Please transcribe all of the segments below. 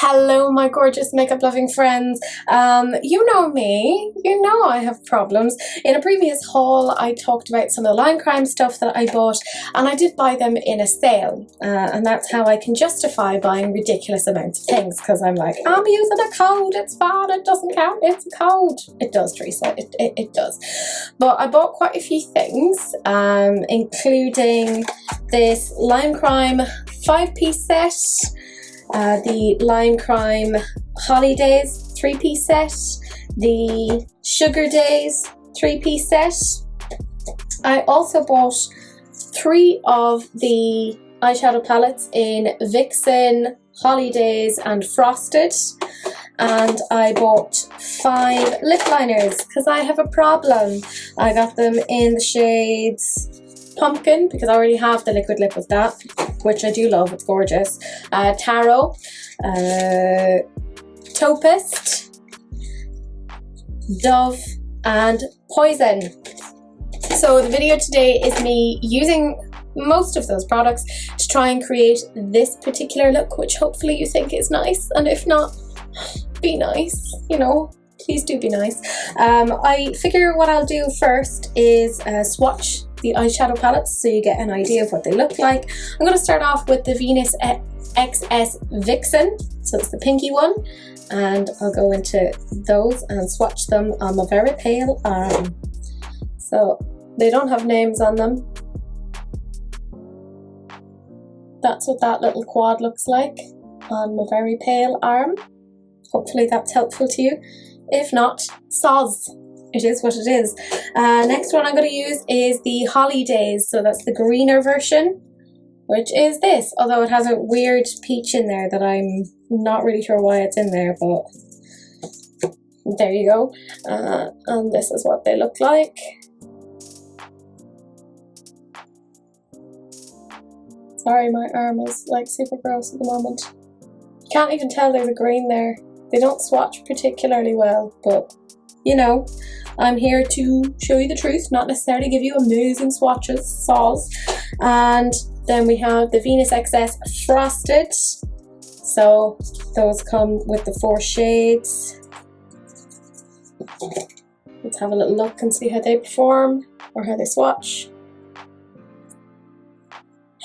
Hello my gorgeous makeup loving friends. You know me, you know I have problems. In a previous haul I talked about some of the line crime stuff that I bought, and I did buy them in a sale, and that's how I can justify buying ridiculous amounts of things, because I'm like, I'm using a code, it's fine, it doesn't count, it's a code. It does, Teresa, it does. But I bought quite a few things, including this lime crime 5-piece set, the Lime Crime Holidays 3-piece set, the Sugar Daze 3-piece set. I also bought 3 of the eyeshadow palettes in Vixen, Holidays and Frosted, and I bought 5 lip liners because I have a problem. I got them in the shades Pumpkin because I already have the liquid lip of that, which I do love, it's gorgeous. Taro, Topist, Dove and Poison. So the video today is me using most of those products to try and create this particular look, which hopefully you think is nice, and if not, be nice, you know, please do be nice. I figure what I'll do first is swatch the eyeshadow palettes so you get an idea of what they look like. I'm going to start off with the Venus XS Vixen, so it's the pinky one, and I'll go into those and swatch them on my very pale arm. So they don't have names on them. That's what that little quad looks like on my very pale arm. Hopefully that's helpful to you. If not, soz. It is what it is. Next one I'm going to use is the Holidays, so that's the greener version, which is this, although it has a weird peach in there that I'm not really sure why it's in there, but there you go. And this is what they look like. Sorry, my arm is like super gross at the moment. You can't even tell there's a green there. They don't swatch particularly well, but you know, I'm here to show you the truth, not necessarily give you amazing swatches, soz. And then we have the Venus XS Frosted. So those come with the 4 shades. Let's have a little look and see how they perform, or how they swatch.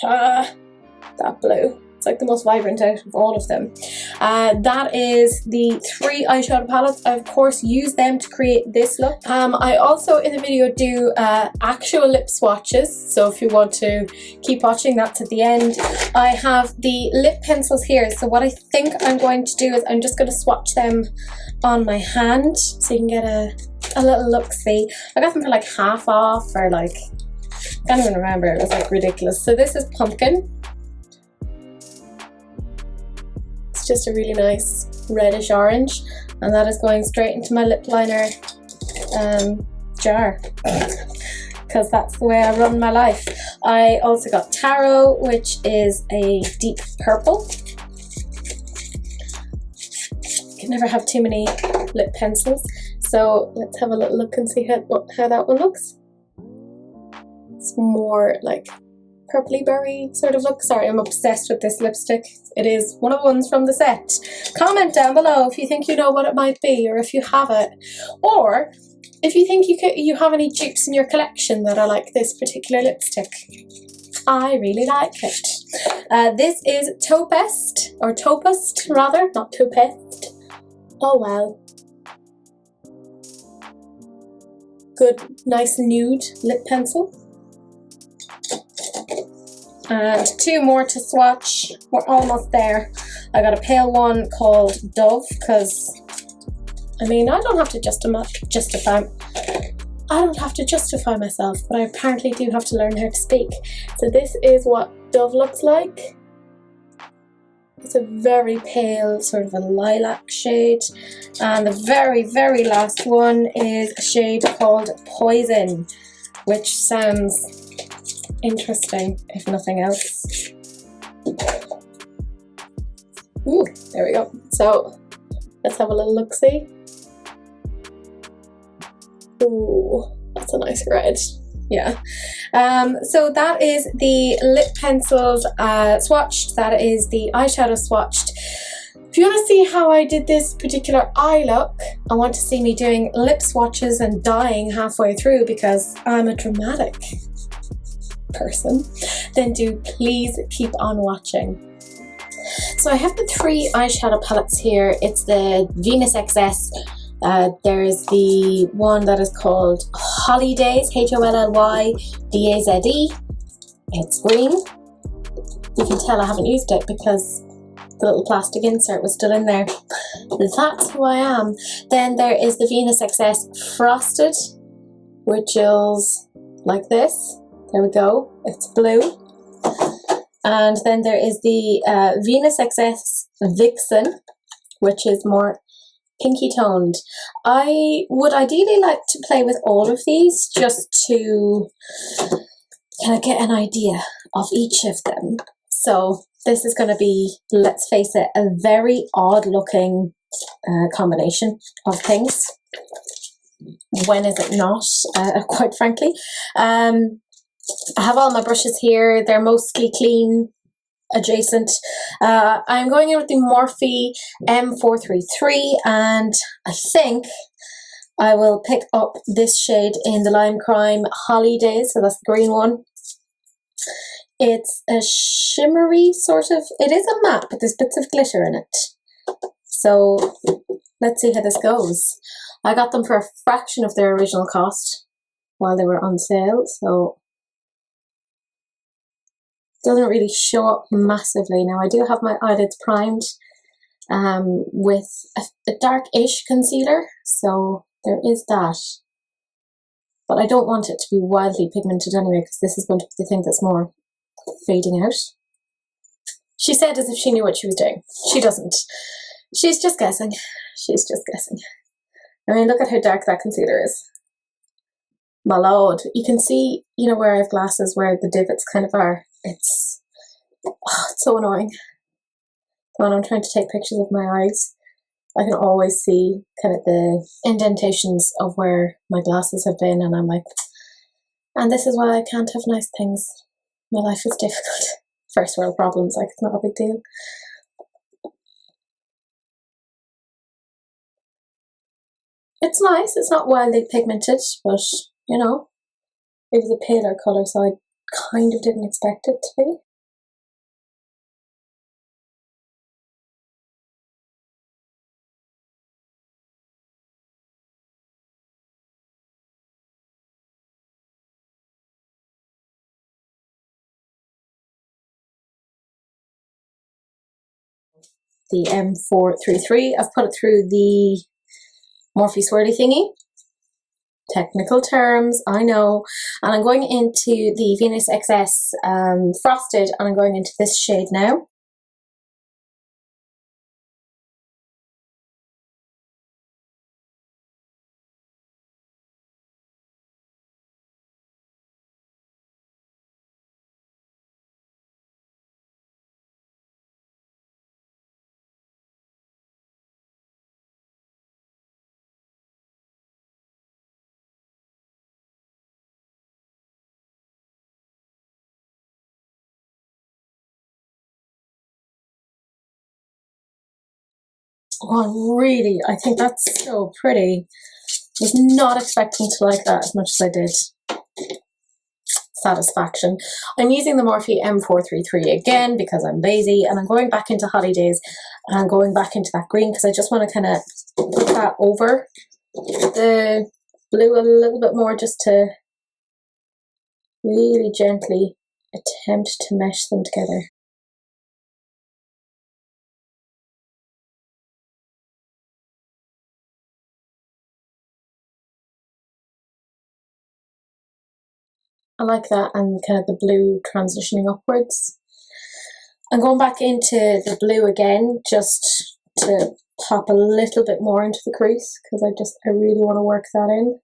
That blue. It's like the most vibrant out of all of them. That is the 3 eyeshadow palettes. I of course use them to create this look. I also in the video do actual lip swatches, so if you want to keep watching, that's at the end. I have the lip pencils here, so what I think I'm going to do is I'm just going to swatch them on my hand so you can get a little look-see. I got them for like half off, or like, I can't even remember, it was like ridiculous. So this is Pumpkin. Just a really nice reddish orange, and that is going straight into my lip liner jar because that's the way I run my life. I also got Taro, which is a deep purple. You can never have too many lip pencils, so let's have a little look and see how that one looks. It's more like purpley berry sort of look. Sorry, I'm obsessed with this lipstick. It is one of the ones from the set. Comment down below if you think you know what it might be, or if you have it, or if you think you have any dupes in your collection that are like this particular lipstick. I really like it. This is Topist, or Topist rather, not Topist. Oh well. Good, nice nude lip pencil. And 2 more to swatch. We're almost there. I got a pale one called Dove because, I mean, I don't have to justify myself, but I apparently do have to learn how to speak. So this is what Dove looks like. It's a very pale, sort of a lilac shade. And the very, very last one is a shade called Poison, which sounds interesting, if nothing else. Ooh, there we go. So let's have a little look-see. Ooh, that's a nice red. Yeah. So that is the lip pencils swatched. That is the eyeshadow swatched. If you want to see how I did this particular eye look and want to see me doing lip swatches and dying halfway through because I'm a dramatic person, then do please keep on watching. So I have the 3 eyeshadow palettes here. It's the Venus XS. There's the one that is called Holly Daze, HOLLYDAZE. It's green. You can tell I haven't used it because the little plastic insert was still in there. That's who I am. Then there is the Venus XS Frosted, which is like this. There we go. It's blue. And then there is the Venus XS Vixen, which is more pinky toned. I would ideally like to play with all of these just to kind of get an idea of each of them. So this is going to be, let's face it, a very odd looking combination of things. When is it not, quite frankly. I have all my brushes here. They're mostly clean adjacent. I'm going in with the Morphe M433, and I think I will pick up this shade in the Lime Crime Holly Daze, so that's the green one. It's a shimmery sort of, it is a matte, but there's bits of glitter in it. So let's see how this goes. I got them for a fraction of their original cost while they were on sale, so it doesn't really show up massively. Now I do have my eyelids primed with a dark-ish concealer, so there is that. But I don't want it to be wildly pigmented anyway, because this is going to be the thing that's more fading out. She said as if she knew what she was doing. She doesn't. She's just guessing. She's just guessing. I mean, look at how dark that concealer is. My lord. You can see, you know, where I have glasses where the divots kind of are. It's so annoying. When I'm trying to take pictures of my eyes, I can always see kind of the indentations of where my glasses have been, and I'm like, and this is why I can't have nice things. My life is difficult. First world problems, like, it's not a big deal. It's nice, it's not wildly pigmented, but, you know, it was a paler colour, so I kind of didn't expect it to be. The M433, I've put it through the Morphe swirly thingy. Technical terms, I know. And I'm going into the Venus XS Frosted, and I'm going into this shade now. Oh, really? I think that's so pretty. I was not expecting to like that as much as I did. Satisfaction. I'm using the Morphe M433 again because I'm lazy, and I'm going back into Holly Daze and I'm going back into that green because I just want to kind of put that over the blue a little bit more, just to really gently attempt to mesh them together. I like that, and kind of the blue transitioning upwards. I'm going back into the blue again just to pop a little bit more into the crease, because I really want to work that in.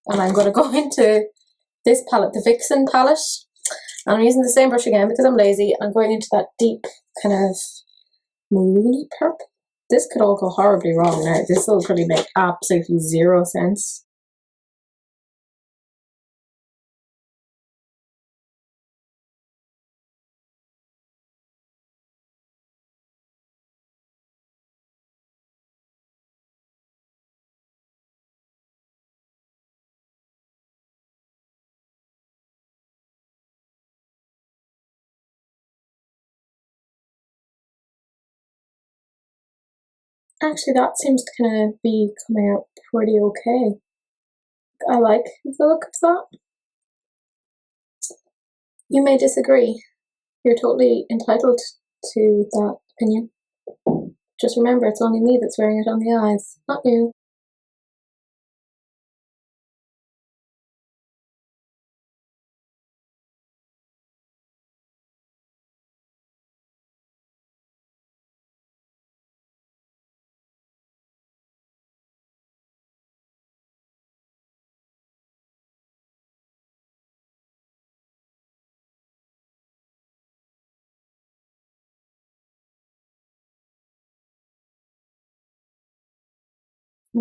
And I'm going to go into this palette, the Vixen palette. And I'm using the same brush again because I'm lazy. I'm going into that deep kind of maroony purple. This could all go horribly wrong now. This will probably make absolutely zero sense. Actually, that seems to kind of be coming out pretty okay. I like the look of that. You may disagree. You're totally entitled to that opinion. Just remember, it's only me that's wearing it on the eyes, not you.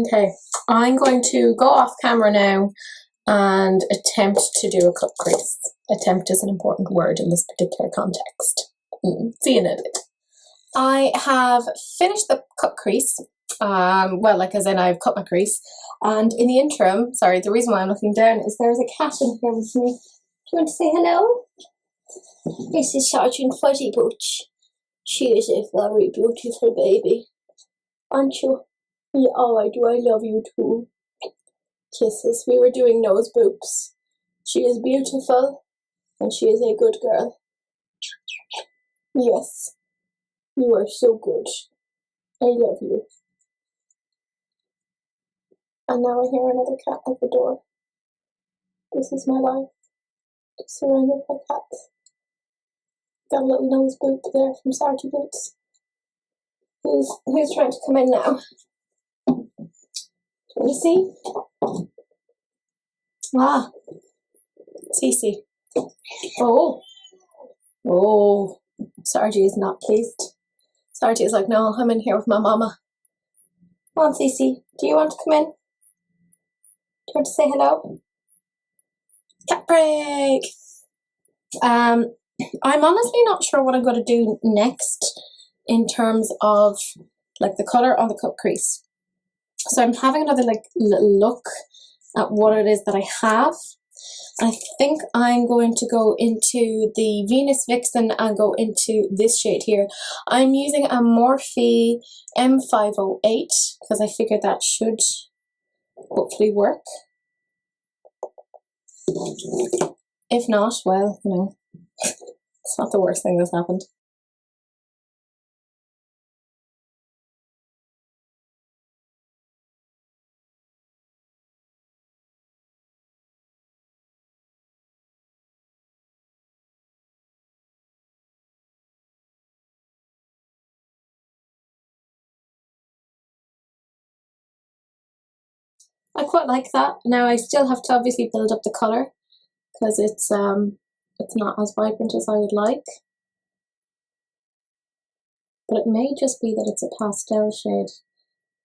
Okay, I'm going to go off camera now and attempt to do a cut crease. Attempt is an important word in this particular context. See you in a bit. I have finished the cut crease. Well, like as in I've cut my crease. And in the interim, sorry, the reason why I'm looking down is there's a cat in here with me. Do you want to say hello? This is Sergeant Fuzzy Booch. She is a very beautiful baby. Aren't you? Yeah, oh, I do. I love you too. Kisses. We were doing nose boops. She is beautiful and she is a good girl. Yes, you are so good. I love you. And now I hear another cat at the door. This is my life. Surrounded by cats. Got a little nose boop there from Sergeant Boots. Who's trying to come in now? Can you see? Ah, Cece. Oh. Oh. Sargi is not pleased. Sargi is like, no, I'm in here with my mama. Come on, Cece. Do you want to come in? Do you want to say hello? Cat break! I'm honestly not sure what I'm going to do next in terms of like the colour on the cut crease. So I'm having another like little look at what it is that I have. I think I'm going to go into the Venus Vixen and go into this shade here. I'm using a Morphe M508 because I figured that should hopefully work. If not, well, you know, it's not the worst thing that's happened. I quite like that. Now I still have to obviously build up the colour because it's not as vibrant as I would like. But it may just be that it's a pastel shade.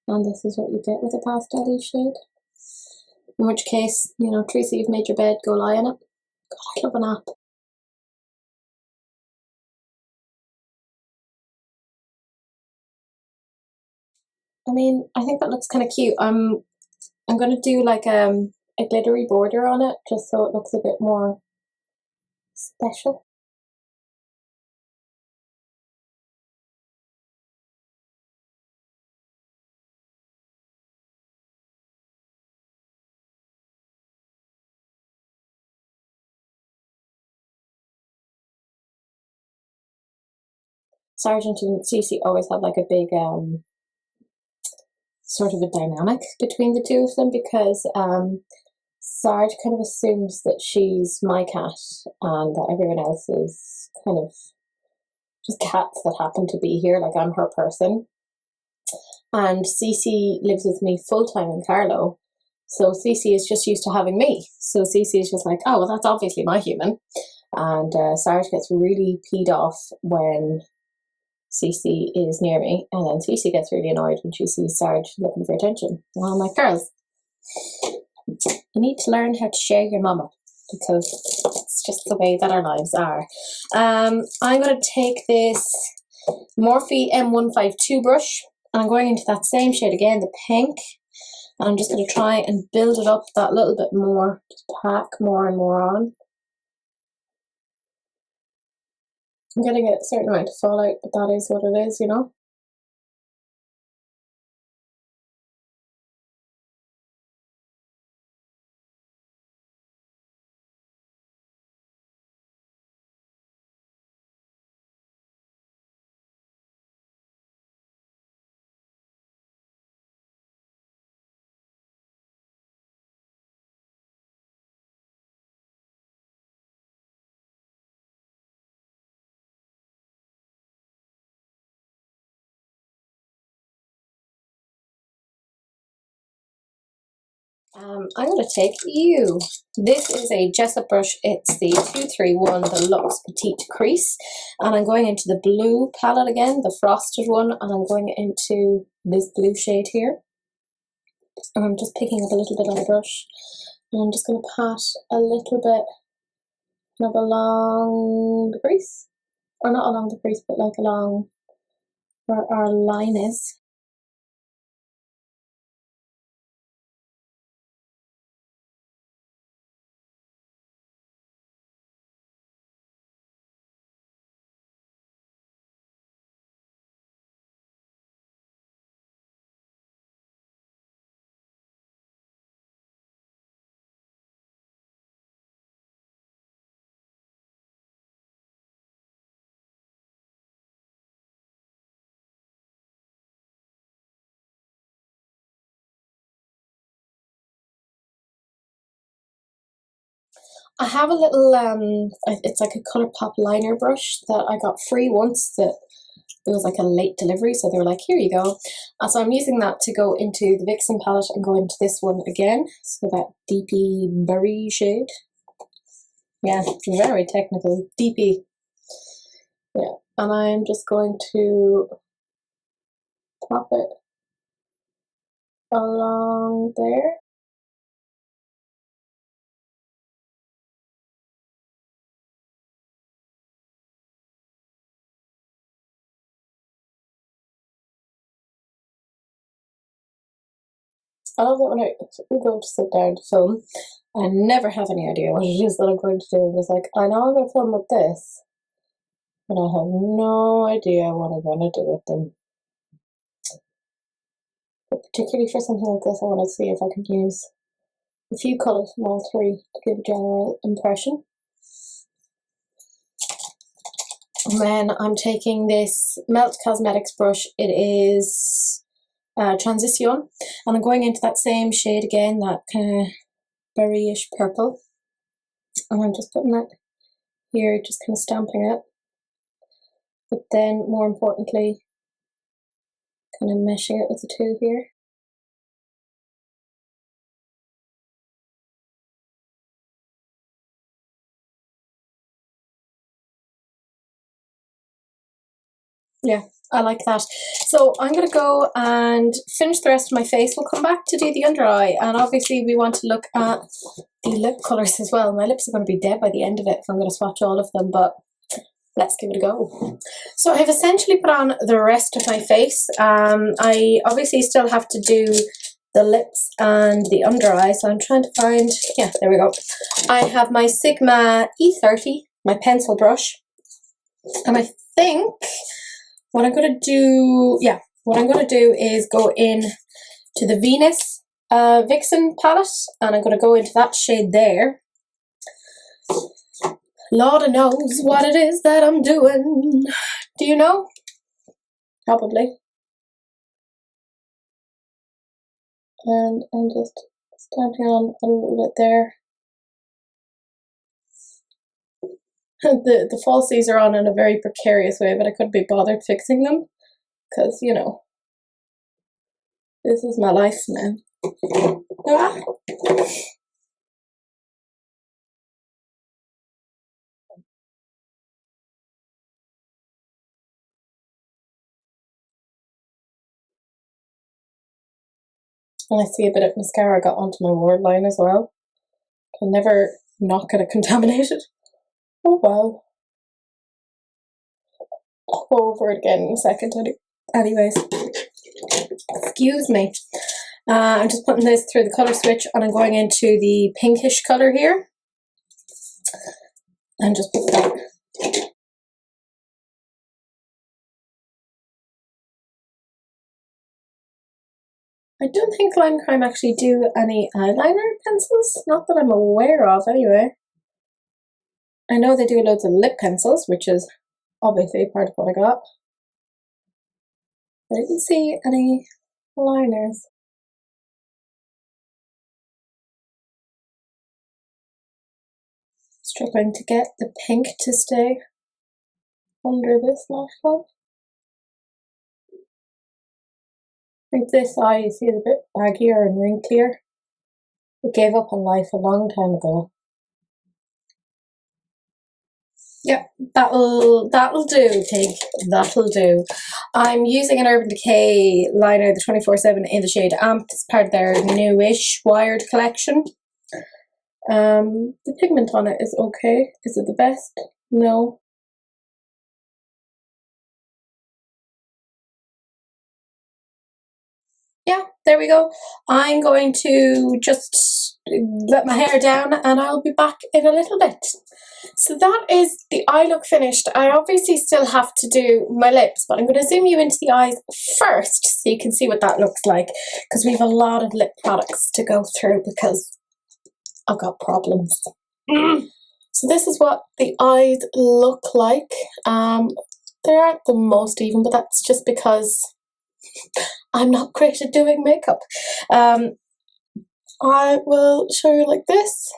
And this is what you get with a pastel shade. In which case, you know, Teresa, you've made your bed, go lie in it. God, I love a nap. I mean, I think that looks kind of cute. I'm going to do like a glittery border on it just so it looks a bit more special. Sargent and Cece always have like a big sort of a dynamic between the two of them because Sarge kind of assumes that she's my cat and that everyone else is kind of just cats that happen to be here, like I'm her person. And Cece lives with me full time in Carlo, so Cece is just used to having me. So Cece is just like, oh, well, that's obviously my human. and Sarge gets really peed off when Cece is near me, and then Cece gets really annoyed when she sees Sarge looking for attention. Well, I'm like, girls, you need to learn how to share your mama, because it's just the way that our lives are. I'm going to take this Morphe M152 brush, and I'm going into that same shade again, the pink, and I'm just going to try and build it up that little bit more, just pack more and more on. I'm getting a certain amount of fallout, but that is what it is, you know. I'm going to take you. This is a Jessup brush. It's the 231, the Luxe Petite Crease. And I'm going into the blue palette again, the frosted one. And I'm going into this blue shade here. And I'm just picking up a little bit on the brush. And I'm just going to pat a little bit kind of along the crease. Or not along the crease, but like along where our line is. I have a little, it's like a Colourpop liner brush that I got free once, that it was like a late delivery, so they were like, here you go. So I'm using that to go into the Vixen palette and go into this one again, so that deepy berry shade. Yeah, very technical, deepy. Yeah, and I'm just going to pop it along there. I love that when I'm going to sit down to film, I never have any idea what it is that I'm going to do. I'm just like, I know I'm going to film with this, but I have no idea what I'm going to do with them. But particularly for something like this, I want to see if I can use a few colours from all three to give a general impression. And then I'm taking this Melt Cosmetics brush. It is Transition, and I'm going into that same shade again, that kind of berryish purple, and I'm just putting that here, just kind of stamping it, but then more importantly kind of meshing it with the two here. Yeah, I like that. So I'm going to go and finish the rest of my face. We'll come back to do the under eye, and obviously we want to look at the lip colours as well. My lips are going to be dead by the end of it if I'm going to swatch all of them, but let's give it a go. So I've essentially put on the rest of my face. I obviously still have to do the lips and the under eye, so I'm trying to find, yeah, there we go. I have my Sigma E30, my pencil brush, and I think what I'm going to do, is go in to the Venus Vixen palette, and I'm going to go into that shade there. Lord knows what it is that I'm doing. Do you know? Probably. And I'm just stamping on a little bit there. The falsies are on in a very precarious way, but I couldn't be bothered fixing them, because, you know, this is my life now. Ah. And I see a bit of mascara got onto my waterline as well. I'll never not get it contaminated. Oh well. I'll go over it again in a second. Anyways, excuse me. I'm just putting this through the colour switch and I'm going into the pinkish colour here. And just put that. I don't think Lime Crime actually do any eyeliner pencils. Not that I'm aware of anyway. I know they do loads of lip pencils, which is obviously part of what I got. But I didn't see any liners. Struggling to get the pink to stay under this lash line. I think this eye, you see, is a bit baggier and wrinklier. It gave up on life a long time ago. Yep, that'll do, pig. That'll do. I'm using an Urban Decay liner, the 24/7 in the shade Amp. It's part of their newish Wired collection. The pigment on it is okay. Is it the best? No. Yeah, there we go. I'm going to just let my hair down and I'll be back in a little bit. So that is the eye look finished. I obviously still have to do my lips, but I'm going to zoom you into the eyes first so you can see what that looks like, because we have a lot of lip products to go through because I've got problems. So this is what the eyes look like. They aren't the most even, but that's just because I'm not great at doing makeup. I will show you like this.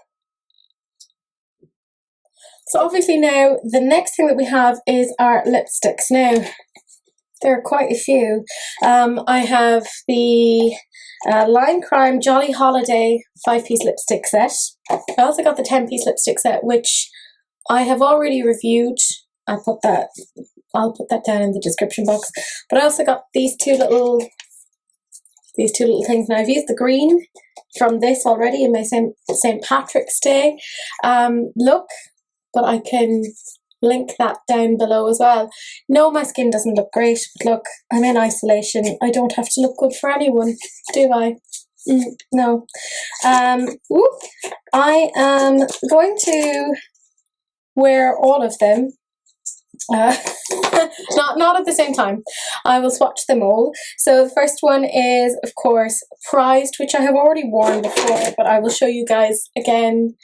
So obviously now the next thing that we have is our lipsticks. Now there are quite a few. I have the Lime Crime Jolly Holiday 5-piece lipstick set. I also got the 10-piece lipstick set, which I have already reviewed. I'll put that down in the description box. But I also got these two little things. Now I've used the green from this already in my St. Patrick's Day look, but I can link that down below as well. No, my skin doesn't look great, but look, I'm in isolation. I don't have to look good for anyone, do I? No. I am going to wear all of them. Not at the same time. I will swatch them all. So the first one is, of course, Prized, which I have already worn before, but I will show you guys again.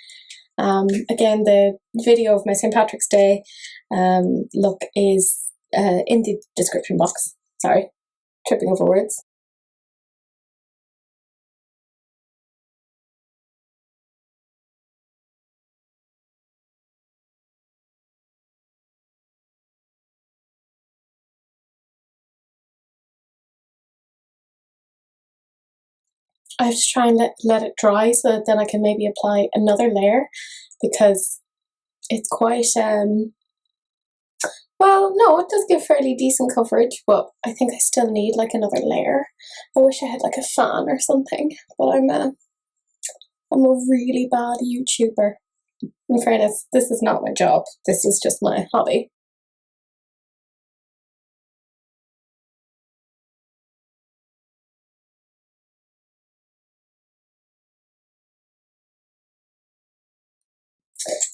Again, the video of my St. Patrick's Day look is in the description box. Sorry, tripping over words. I have to try and let it dry so that then I can maybe apply another layer, because it's quite well, no, it does give fairly decent coverage, but I think I still need like another layer. I wish I had like a fan or something, but I'm a really bad YouTuber. In fairness, this is not my job. This is just my hobby.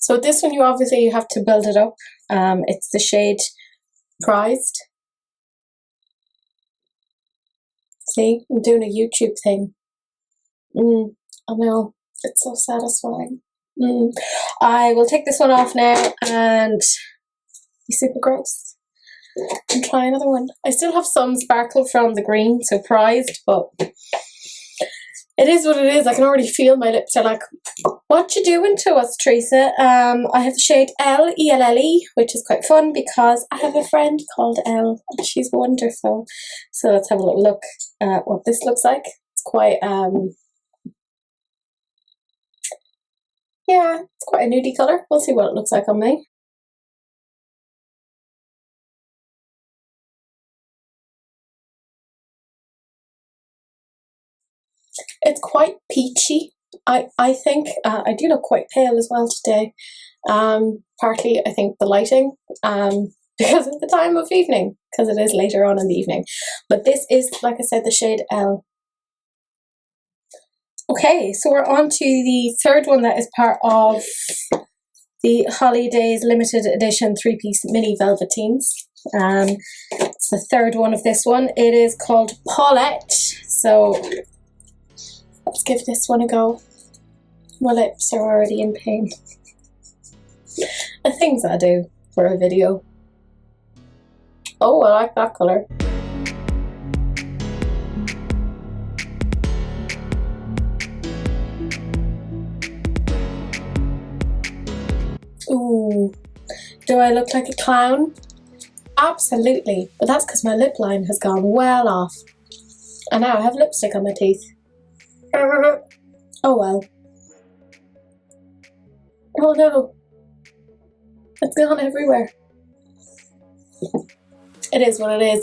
So this one, you have to build it up. It's the shade Prized. See, I'm doing a YouTube thing. I know, it's so satisfying. I will take this one off now and be super gross and try another one. I still have some sparkle from the green, so Prized, but it is what it is. I can already feel my lips are like, what you doing to us, Teresa? I have the shade Elle, E-L-L-E, which is quite fun because I have a friend called Elle and she's wonderful. So let's have a little look at what this looks like. It's quite, yeah, it's quite a nudie colour. We'll see what it looks like on me. It's quite peachy, I think. I do look quite pale as well today. Partly, I think, the lighting, because of the time of evening, because it is later on in the evening. But this is, like I said, the shade Elle. Okay, so we're on to the third one that is part of the Daze limited edition 3-piece mini Velvetines. It's the third one of this one. It is called Paulette. So let's give this one a go. My lips are already in pain. The things I do for a video. Oh, I like that colour. Ooh, do I look like a clown? Absolutely, but that's because my lip line has gone well off. And now I have lipstick on my teeth. Oh well. Oh no. It's gone everywhere. It is what it is.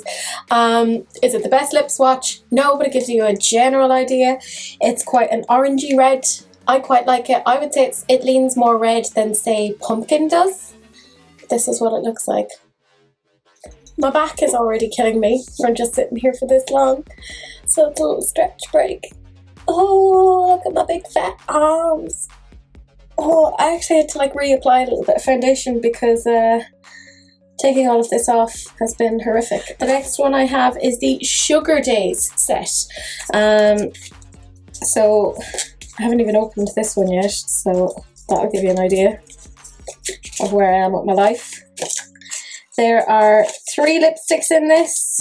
Is it the best lip swatch? No, but it gives you a general idea. It's quite an orangey red. I quite like it. I would say it leans more red than, say, pumpkin does. This is what it looks like. My back is already killing me from just sitting here for this long. So it's a little stretch break. Oh, look at my big fat arms. Oh, I actually had to like reapply a little bit of foundation because taking all of this off has been horrific. The next one I have is the Sugar Daze set. So I haven't even opened this one yet, so that'll give you an idea of where I am with my life. There are 3 lipsticks in this,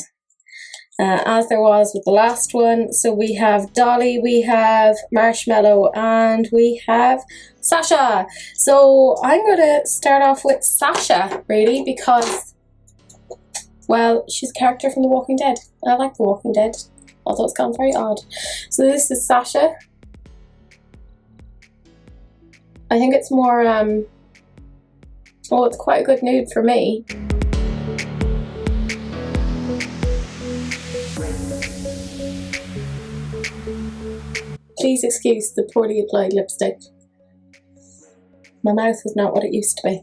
as there was with the last one. So we have Dolly, we have Marshmallow, and we have Sasha. So I'm going to start off with Sasha, really, because, well, she's a character from The Walking Dead. I like The Walking Dead, although it's gone very odd. So this is Sasha. I think it's more, oh, it's quite a good nude for me. Please excuse the poorly applied lipstick. My mouth is not what it used to be,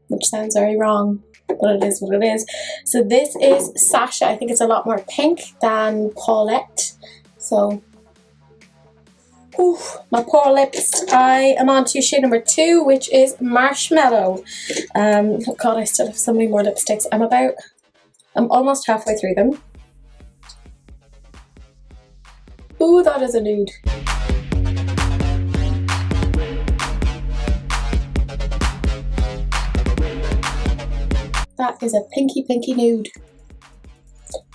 which sounds very wrong, but it is what it is. So this is Sasha. I think it's a lot more pink than Paulette. So, oof, my poor lips. I am on to shade number 2, which is Marshmallow. Oh God, I still have so many more lipsticks. I'm almost halfway through them. Ooh, that is a nude. That is a pinky nude.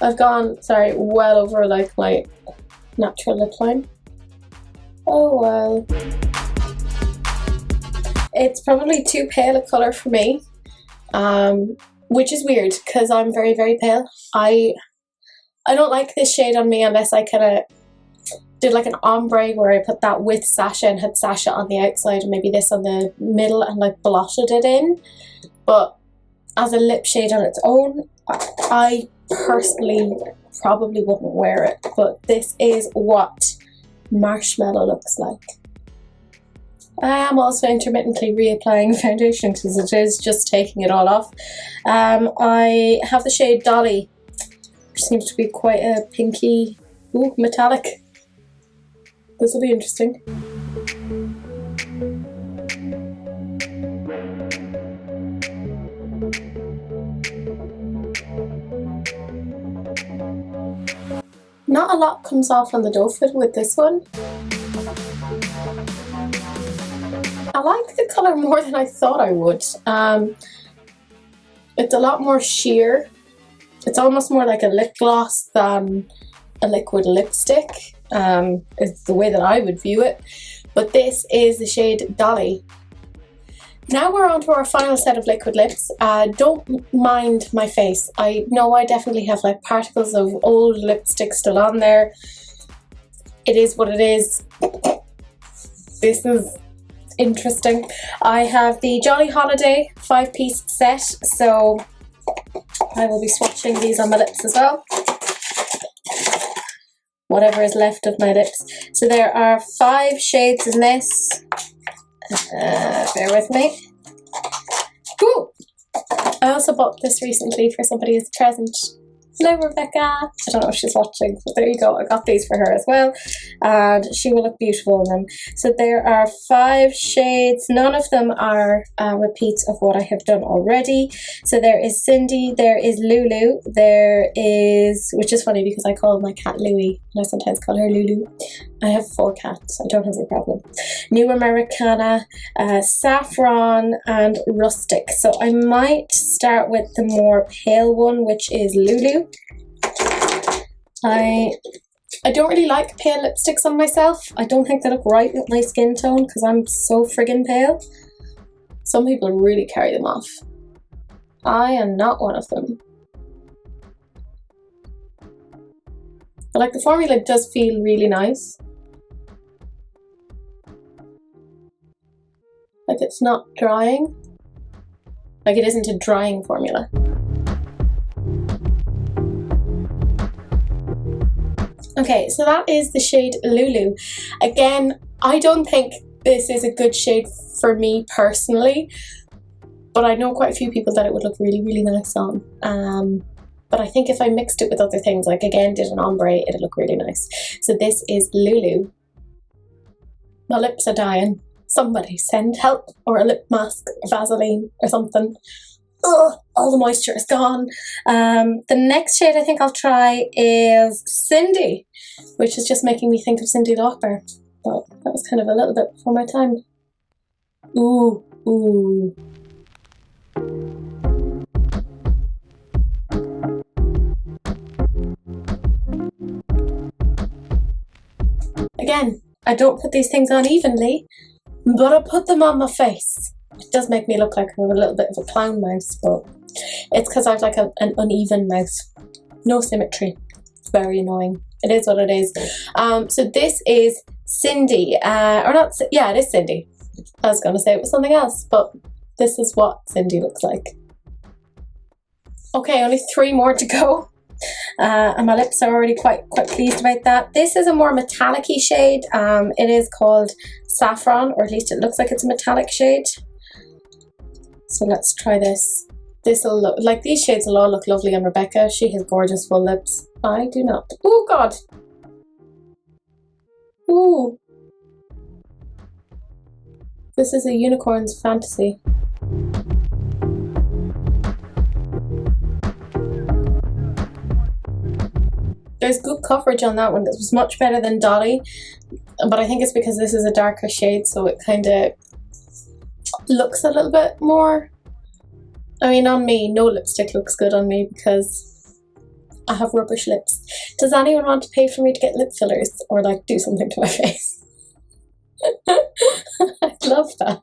I've gone, sorry, well over like my natural lip line. Oh well. It's probably too pale a colour for me, which is weird because I'm very, very pale. I don't like this shade on me unless I kind of did like an ombre where I put that with Sasha and had Sasha on the outside and maybe this on the middle and like blotted it in. But as a lip shade on its own, I personally probably wouldn't wear it. But this is what Marshmallow looks like. I am also intermittently reapplying foundation because it is just taking it all off. I have the shade Dolly, which seems to be quite a pinky, ooh, metallic. This will be interesting. Not a lot comes off on the doe foot with this one. I like the colour more than I thought I would. It's a lot more sheer. It's almost more like a lip gloss than a liquid lipstick, is the way that I would view it. But this is the shade Dolly. Now we're on to our final set of liquid lips. Don't mind my face. I know I definitely have like particles of old lipstick still on there. It is what it is. This is interesting. I have the Jolly Holiday 5-piece set, so I will be swatching these on my lips as well. whatever is left of my lips. So there are 5 shades in this. Bear with me. Ooh. I also bought this recently for somebody as a present. Hello, Rebecca. I don't know if she's watching, but there you go. I got these for her as well, and she will look beautiful in them. So there are 5 shades. None of them are repeats of what I have done already. So there is Cindy, there is Lulu, there is, which is funny because I call my cat Louie, and I sometimes call her Lulu. I have 4 cats. I don't have a problem. New Americana, Saffron, and Rustic. So I might start with the more pale one, which is Lulu. I don't really like pale lipsticks on myself. I don't think they look right with my skin tone because I'm so friggin' pale. Some people really carry them off. I am not one of them. But like, the formula does feel really nice. Like, it's not drying. Like, it isn't a drying formula. Okay, so that is the shade Lulu. Again, I don't think this is a good shade for me personally, but I know quite a few people that it would look really, really nice on. But I think if I mixed it with other things, like again did an ombre, it'd look really nice. So this is Lulu. My lips are dying. Somebody send help, or a lip mask, or Vaseline, or something. Ugh, all the moisture is gone. The next shade I think I'll try is Cindy, which is just making me think of Cyndi Lauper. But that was kind of a little bit before my time. Ooh, ooh. Again, I don't put these things on evenly, but I put them on my face. It does make me look like I'm a little bit of a clown mouse, but it's because I've like an uneven mouth. No symmetry. It's very annoying. It is what it is. So this is Cindy, or not, yeah, it is Cindy. I was going to say it was something else, but this is what Cindy looks like. Okay, only 3 more to go. And my lips are already quite pleased about that. This is a more metallic-y shade. It is called Saffron, or at least it looks like it's a metallic shade. So let's try this. This will look like, these shades will all look lovely on Rebecca. She has gorgeous full lips. I do not. Oh God. Ooh. This is a unicorn's fantasy. There's good coverage on that one. This was much better than Dolly, but I think it's because this is a darker shade, so it kind of looks a little bit more. I mean, on me, no lipstick looks good on me because I have rubbish lips. Does anyone want to pay for me to get lip fillers or like do something to my face? I'd love that.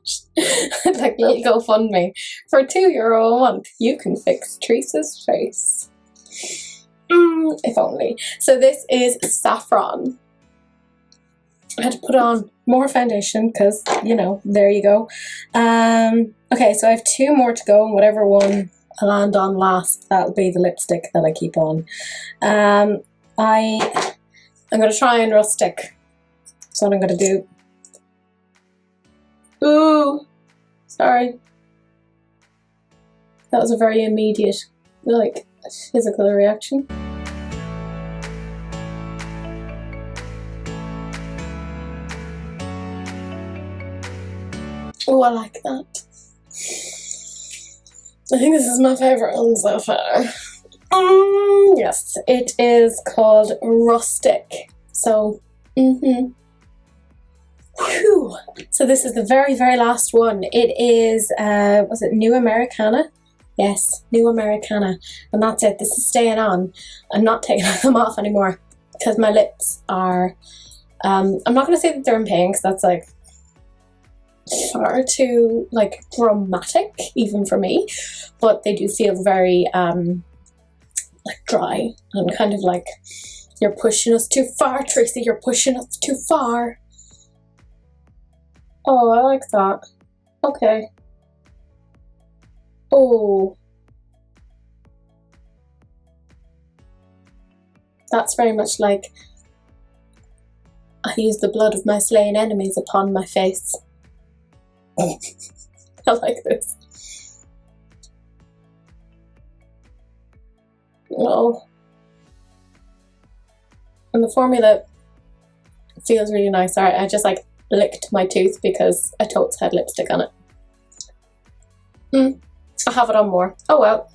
Like little GoFundMe. For €2 a month, you can fix Teresa's face. If only. So this is Saffron. I had to put on more foundation because, you know, there you go. Okay, so I have 2 more to go, and whatever one I land on last, that'll be the lipstick that I keep on. I'm going to try on Rustic. That's what I'm going to do. Ooh, sorry. That was a very immediate, like, physical reaction. Oh, I like that. I think this is my favourite one so far. Yes, it is called Rustic. So, Whew. So this is the very, very last one. It is, was it New Americana? Yes, New Americana. And that's it. This is staying on. I'm not taking them off anymore because my lips are, I'm not going to say that they're in pain because that's like far too like dramatic even for me, but they do feel very like dry and kind of like, you're pushing us too far, Tracy, you're pushing us too far. Oh, I like that. Okay. Oh. That's very much like I use the blood of my slain enemies upon my face. I like this. Oh. And the formula feels really nice. Sorry, I just like licked my tooth because a totes had lipstick on it. I'll have it on more. Oh well.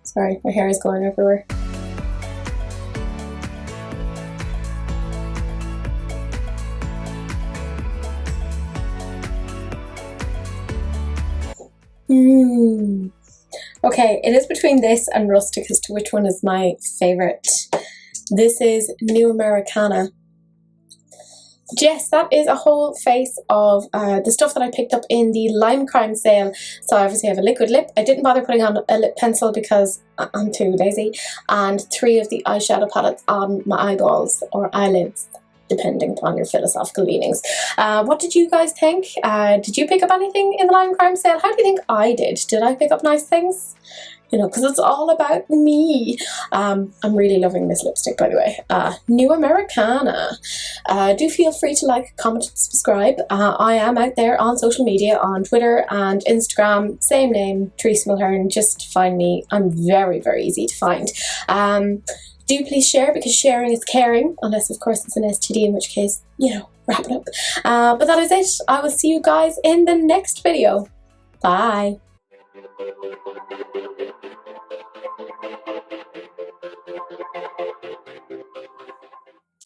Sorry, my hair is going everywhere. Okay, it is between this and Rustic as to which one is my favourite. This is New Americana. Yes, that is a whole face of the stuff that I picked up in the Lime Crime sale. So I obviously have a liquid lip. I didn't bother putting on a lip pencil because I'm too lazy. And 3 of the eyeshadow palettes on my eyeballs or eyelids, depending upon your philosophical leanings. What did you guys think? Did you pick up anything in the Lime Crime sale? How do you think I did? Did I pick up nice things? You know, because it's all about me. I'm really loving this lipstick, by the way. New Americana. Do feel free to like, comment, and subscribe. I am out there on social media, on Twitter and Instagram. Same name, Teresa Mulhern. Just find me. I'm very, very easy to find. Do please share, because sharing is caring. Unless, of course, it's an STD, in which case, you know, wrap it up. But that is it. I will see you guys in the next video. Bye.